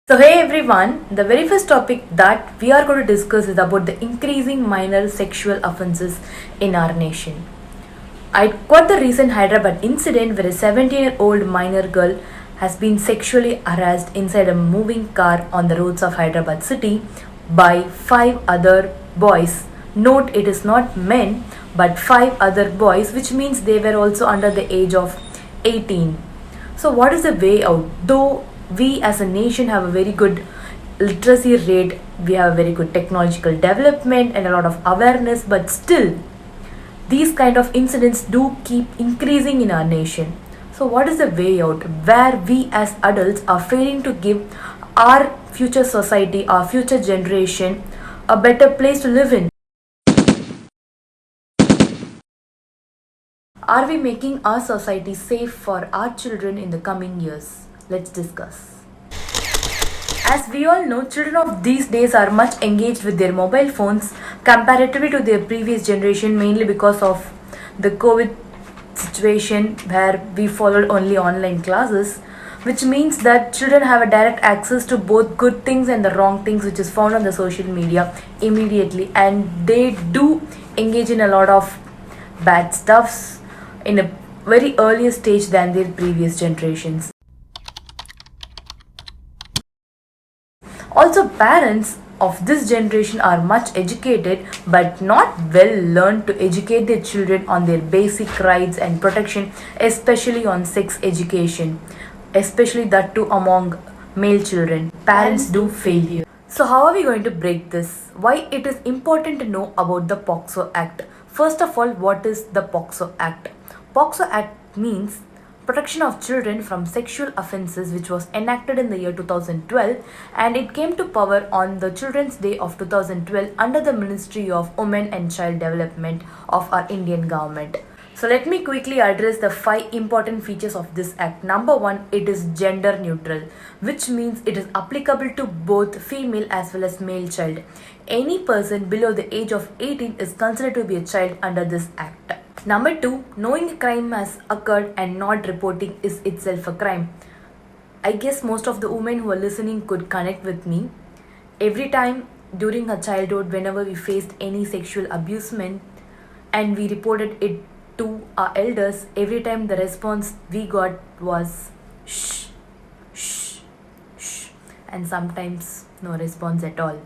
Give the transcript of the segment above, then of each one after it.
So hey everyone, the very first topic that we are going to discuss is about the increasing minor sexual offences in our nation. I got the recent Hyderabad incident where a 17-year-old minor girl has been sexually harassed inside a moving car on the roads of Hyderabad city by five other boys. Note it is not men but five other boys, which means they were also under the age of 18. So, what is the way out? Though we as a nation have a very good literacy rate, we have a very good technological development and a lot of awareness, but still, these kind of incidents do keep increasing in our nation. So, what is the way out where we as adults are failing to give our future society, our future generation, a better place to live in? Are we making our society safe for our children in the coming years? Let's discuss. As we all know, children of these days are much engaged with their mobile phones comparatively to their previous generation, mainly because of the COVID situation where we followed only online classes, which means that children have a direct access to both good things and the wrong things which is found on the social media immediately, and they do engage in a lot of bad stuffs in a very earlier stage than their previous generations. Also, parents of this generation are much educated but not well learned to educate their children on their basic rights and protection, especially on sex education, especially that too among male children. Parents do fail here. So, how are we going to break this? Why it is important to know about the POCSO Act? First of all, what is the POCSO Act? POCSO Act means Protection of Children from Sexual Offences, which was enacted in the year 2012, and it came to power on the Children's Day of 2012 under the Ministry of Women and Child Development of our Indian government. So let me quickly address the five important features of this act. Number one, it is gender neutral, which means it is applicable to both female as well as male child. Any person below the age of 18 is considered to be a child under this act. Number two, knowing a crime has occurred and not reporting is itself a crime. I guess most of the women who are listening could connect with me. Every time during our childhood, whenever we faced any sexual abusement and we reported it to our elders, every time the response we got was shh, shh, shh, and sometimes no response at all.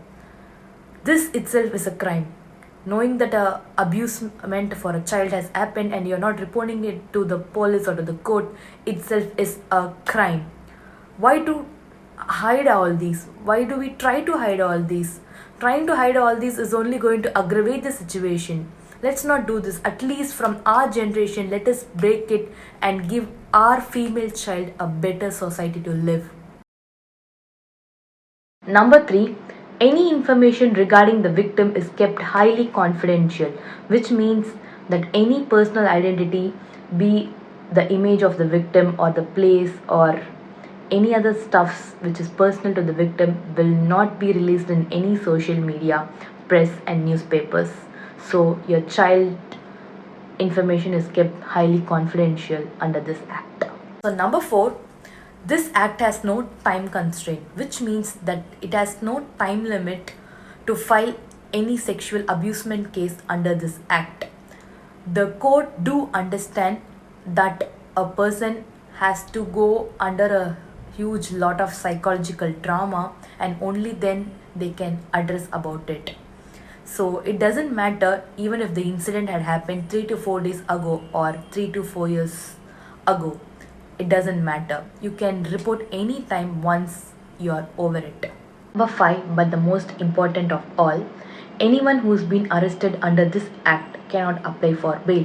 This itself is a crime. Knowing that a abusement for a child has happened and you're not reporting it to the police or to the court itself is a crime. Why to hide all these? Why do we try to hide all these? Trying to hide all these is only going to aggravate the situation. Let's not do this. At least from our generation, let us break it and give our female child a better society to live. Number three, any information regarding the victim is kept highly confidential, which means that any personal identity, be the image of the victim or the place or any other stuffs which is personal to the victim, will not be released in any social media, press, and newspapers. So, your child information is kept highly confidential under this act. So, number four, this act has no time constraint, which means that it has no time limit to file any sexual abusement case under this act. The court do understand that a person has to go under a huge lot of psychological trauma and only then they can address about it. So it doesn't matter even if the incident had happened 3 to 4 days ago or 3 to 4 years ago. It doesn't matter. You can report anytime once you're over it. Number 5, but the most important of all, anyone who's been arrested under this act cannot apply for bail,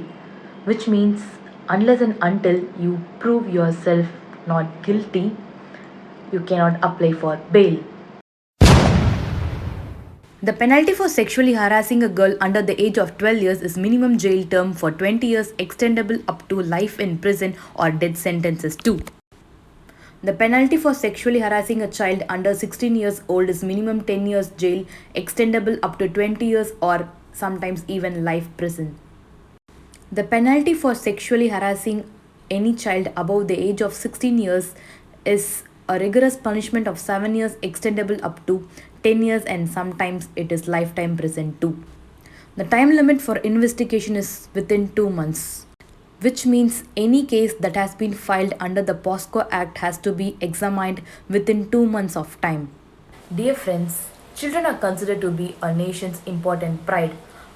which means unless and until you prove yourself not guilty, you cannot apply for bail. The penalty for sexually harassing a girl under the age of 12 years is minimum jail term for 20 years, extendable up to life in prison or death sentences too. The penalty for sexually harassing a child under 16 years old is minimum 10 years jail, extendable up to 20 years or sometimes even life prison. The penalty for sexually harassing any child above the age of 16 years is A rigorous punishment of 7 years extendable up to 10 years, and sometimes it is lifetime prison too. The time limit for investigation is within 2 months, which means any case that has been filed under the POSCO Act has to be examined within 2 months of time. Dear friends, children are considered to be a nation's important pride.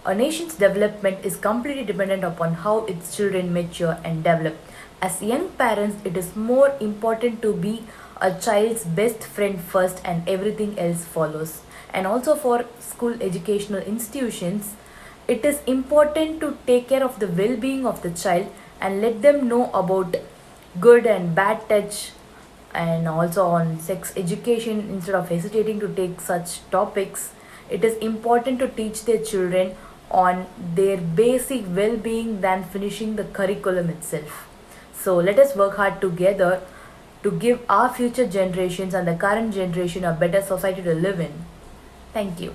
A nation's development is completely dependent upon how its children mature and develop. As young parents, it is more important to be a child's best friend first and everything else follows. And also for school educational institutions, it is important to take care of the well being of the child and let them know about good and bad touch, and also on sex education. Instead of hesitating to take such topics, it is important to teach their children on their basic well-being than finishing the curriculum itself. So let us work hard together to give our future generations and the current generation a better society to live in. Thank you.